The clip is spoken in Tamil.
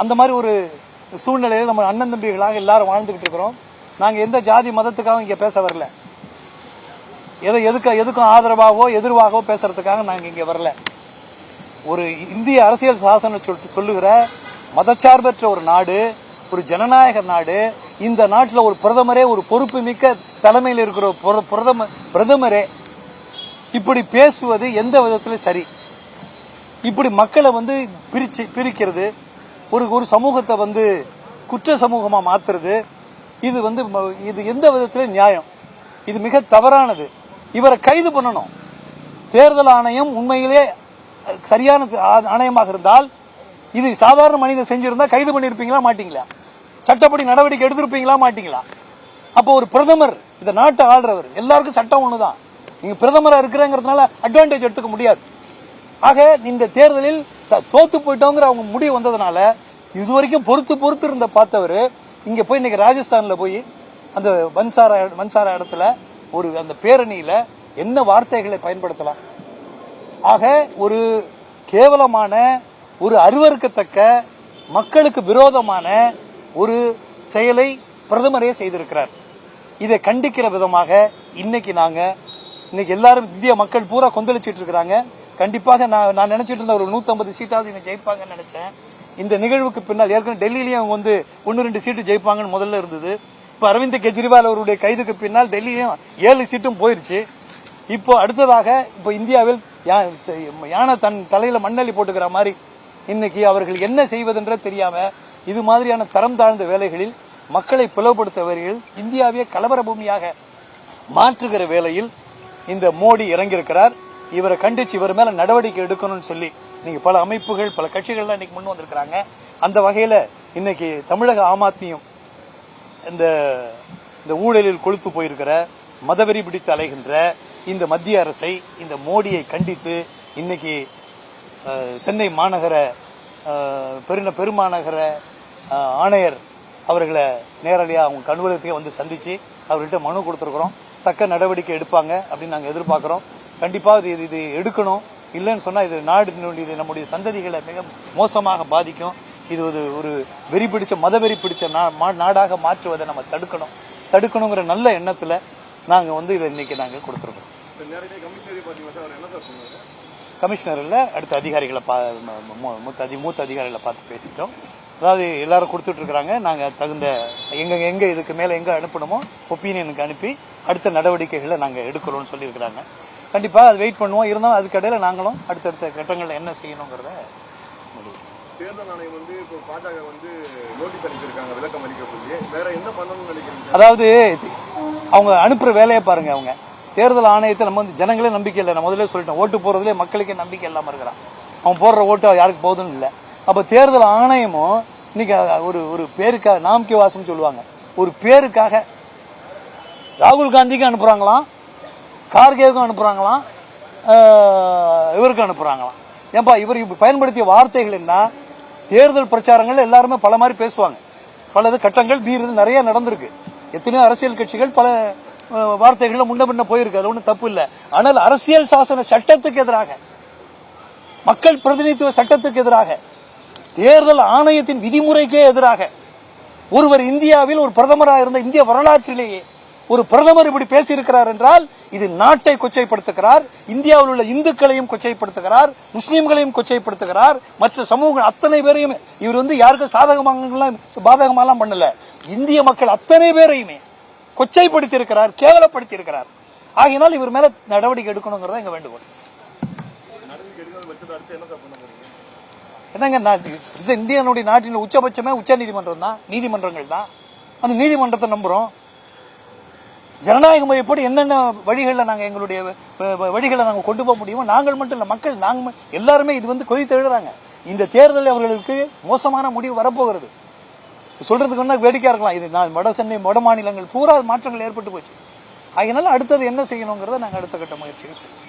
அந்த மாதிரி ஒரு சூழ்நிலையில் நம்ம அண்ணன் தம்பிகளாக எல்லாரும் வாழ்ந்துகிட்டு இருக்கிறோம். நாங்கள் எந்த ஜாதி மதத்துக்காகவும் இங்கே பேச வரல, எதுக்கும் ஆதரவாகவோ எதிர்வாகவோ பேசுறதுக்காக நாங்கள் இங்கே வரல. ஒரு இந்திய அரசியல் சாசனம் சொல்லுகிற மதச்சார்பற்ற ஒரு நாடு, ஒரு ஜனநாயக நாடு. இந்த நாட்டில் ஒரு பிரதமரே, ஒரு பொறுப்பு மிக்க தலைமையில் இருக்கிற பிரதமரே இப்படி பேசுவது எந்த விதத்தில் சரி? இப்படி மக்களை பிரிக்கிறது, ஒரு சமூகத்தை குற்ற சமூகமா மாத்துறது, இது எந்த விதத்தில் நியாயம்? இது மிக தவறானது. இவரை கைது பண்ணணும். தேர்தல் ஆணையம் உண்மையிலே சரியான ஆணையமாக இருந்தால், இது சாதாரண மனிதன் செஞ்சிருந்தா கைது பண்ணிருப்பீங்களா மாட்டீங்களா? சட்டப்படி நடவடிக்கை எடுத்திருப்பீங்களா மாட்டீங்களா? அப்போ ஒரு பிரதமர், இந்த நாட்டை ஆள்றவர், எல்லாருக்கும் சட்டம் ஒண்ணுதான். நீங்க பிரதமரா இருக்கிறங்கிறதுனால அட்வான்டேஜ் எடுத்துக்க முடியாது. ஆக இந்த தேர்தலில் தோத்து போயிட்டோங்கிற அவங்க முடிவு வந்ததுனால இதுவரைக்கும் பொறுத்து இருந்த பார்த்தவர் இங்க போய் இன்னைக்கு ராஜஸ்தான்ல போய் அந்த பன்சாரா இடத்துல அந்த பேரணியில என்ன வார்த்தைகளை பயன்படுத்தலாம்? ஆக ஒரு கேவலமான, ஒரு அருவருக்கத்தக்க, மக்களுக்கு விரோதமான ஒரு செயலை பிரதமரே செய்திருக்கிறார். இதை கண்டிக்கிற விதமாக இன்னைக்கு எல்லாரும் இந்திய மக்கள் பூரா கொந்தளிச்சிட்டு இருக்கிறாங்க. கண்டிப்பாக நான் நினைச்சிட்டு இருந்த ஒரு 150 சீட்டாவது இவங்க ஜெயிப்பாங்கன்னு நினைச்சேன். இந்த நிகழ்வுக்கு பின்னால் ஏற்கனவே டெல்லியிலையும் அவங்க 1-2 சீட்டு ஜெயிப்பாங்கன்னு முதல்ல இருந்தது. இப்ப அரவிந்த் கெஜ்ரிவால் அவருடைய கைதுக்கு பின்னால் டெல்லியிலும் 7 சீட்டும் போயிருச்சு. இப்போ அடுத்ததாக இந்தியாவில் யானை தன் தலையில மண்ணள்ளி போட்டுக்கிற மாதிரி இன்னைக்கு அவர்கள் என்ன செய்வதென்ற தெரியாம இது மாதிரியான தரம் தாழ்ந்த வேலைகளில் மக்களை பிளவுபடுத்தவர்கள் இந்தியாவே கலவர பூமியாக மாற்றுகிற வேளையில் இந்த மோடி இறங்கியிருக்கிறார். இவரை கண்டிச்சு இவர் மேல நடவடிக்கை எடுக்கணும்னு சொல்லி நீங்க பல அமைப்புகள், பல கட்சிகள்லாம் இன்னைக்கு முன் வந்திருக்கிறாங்க. அந்த வகையில இன்னைக்கு தமிழக ஆம் ஆத்மியும் இந்த ஊழலில் கொளுத்து போயிருக்கிற, மதவெறி பிடித்து அலைகின்ற இந்த மத்திய அரசை, இந்த மோடியை கண்டித்து இன்னைக்கு சென்னை மாநகர பெருமாநகர ஆணையர் அவர்களை நேரடியாக அவங்க அலுவலகத்தையே சந்திச்சு அவர்கிட்ட மனு கொடுத்துருக்குறோம். தக்க நடவடிக்கை எடுப்பாங்க அப்படின்னு நாங்கள் எதிர்பார்க்கிறோம். கண்டிப்பாக இது எடுக்கணும். இல்லைன்னு சொன்னா இது நம்முடைய சந்ததிகளை மிக மோசமாக பாதிக்கும். இது ஒரு வெறி பிடிச்ச, மதவெறி பிடிச்ச நாடாக மாற்றுவதை நம்ம தடுக்கணுங்கிற நல்ல எண்ணத்துல நாங்க இதை இன்னைக்கு நாங்க கொடுத்துருக்கோம். கமிஷனர் இல்ல, அடுத்த அதிகாரிகளை மூத்த அதிகாரிகளை பார்த்து பேசிட்டோம். அதாவது எல்லாரும் கொடுத்துட்டு இருக்கிறாங்க. நாங்க தகுந்த எங்க இதுக்கு மேல எங்க அனுப்பணுமோ ஒப்பீனியனுக்கு அனுப்பி அடுத்த நடவடிக்கைகளை நாங்க எடுக்கிறோம்னு சொல்லி இருக்கிறாங்க. கண்டிப்பா அது வெயிட் பண்ணுவோம். இருந்தாலும் அதுக்கடையில நாங்களும் அடுத்தடுத்த கட்டங்கள்ல என்ன செய்யணுங்கிறத தேர்தல் ஆணையம் இப்போ பாஜக நோட்டீஸ் அளிச்சிருக்காங்க, விளக்கம் அளிக்க சொல்லி. வேற என்ன பண்ணணும்னு நினைக்கிறீங்க? அதாவது அவங்க அனுப்புற வேலையை பாருங்க. அவங்க தேர்தல் ஆணையத்தை நம்ம ஜனங்களே நம்பிக்கை இல்லை. நான் முதல்ல சொல்லிட்டேன், ஓட்டு போறதுல மக்களுக்கே நம்பிக்கை இல்லாம இருக்கிறான். அவன் போடுற ஓட்டு யாருக்கு போகுதுன்னு இல்லை. அப்ப தேர்தல் ஆணையமும் இன்னைக்கு ஒரு பேருக்காக, நாம்கே வாசம் சொல்லுவாங்க, ஒரு பேருக்காக ராகுல் காந்திக்கு அனுப்புறாங்களாம், கார்கேவுக்கும் அனுப்புறாங்களாம், இவருக்கு அனுப்புறாங்களாம். ஏன்பா இவர் பயன்படுத்திய வார்த்தைகள் என்ன? தேர்தல் பிரச்சாரங்கள் எல்லாருமே பல மாதிரி பேசுவாங்க, பலது கட்டங்கள் மீறது நிறைய நடந்திருக்கு. எத்தனையோ அரசியல் கட்சிகள் பல வார்த்தைகள்ல முன்ன பின்ன போயிருக்கு, அது ஒன்றும் தப்பு இல்லை. ஆனால் அரசியல் சாசன சட்டத்துக்கு எதிராக, மக்கள் பிரதிநிதித்துவ சட்டத்துக்கு எதிராக, தேர்தல் ஆணையத்தின் விதிமுறைக்கே எதிராக ஒருவர் இந்தியாவில் ஒரு பிரதமராக இருந்த இந்திய வரலாற்றிலேயே ஒரு பிரதமர் இப்படி பேசியிருக்கிறார் என்றால் இது நாட்டை கொச்சைப்படுத்துகிறார், இந்தியாவில் உள்ள இந்துக்களையும் கொச்சைப்படுத்துகிறார், முஸ்லீம்களையும் கொச்சைப்படுத்துகிறார், மற்ற சமூக அத்தனை பேரையும். இவர் யாருக்கும் பாதகமாலாம் பண்ணல, இந்திய மக்கள் அத்தனை பேரையுமே கொச்சைப்படுத்தி இருக்கிறார், கேவலப்படுத்தி இருக்கிறார். ஆகையினால் இவர் மேல நடவடிக்கை எடுக்கணுங்கிறத எங்க வேண்டுகோள். என்னங்க, இந்தியனுடைய நாட்டின் உச்சபட்சமே உச்ச நீதிமன்றம் தான், நீதிமன்றங்கள் தான். அந்த நீதிமன்றத்தை நம்புறோம். ஜனநாயக முறைப்படி என்னென்ன வழிகளில் நாங்கள் எங்களுடைய வழிகளை நாங்கள் கொண்டு போக முடியுமோ, நாங்கள் மட்டும் இல்லை, மக்கள் நாங்கள் எல்லாருமே இது கொதித்து எழுதுறாங்க. இந்த தேர்தலில் அவர்களுக்கு மோசமான முடிவு வரப்போகிறது. சொல்றதுக்கு ஒன்றா வேடிக்கையா இருக்கலாம். இது வட சென்னை வட மாநிலங்கள் பூரா மாற்றங்கள் ஏற்பட்டு போச்சு. அதனால அடுத்தது என்ன செய்யணுங்கிறத நாங்கள் அடுத்த கட்ட முயற்சிகள் செய்யணும்.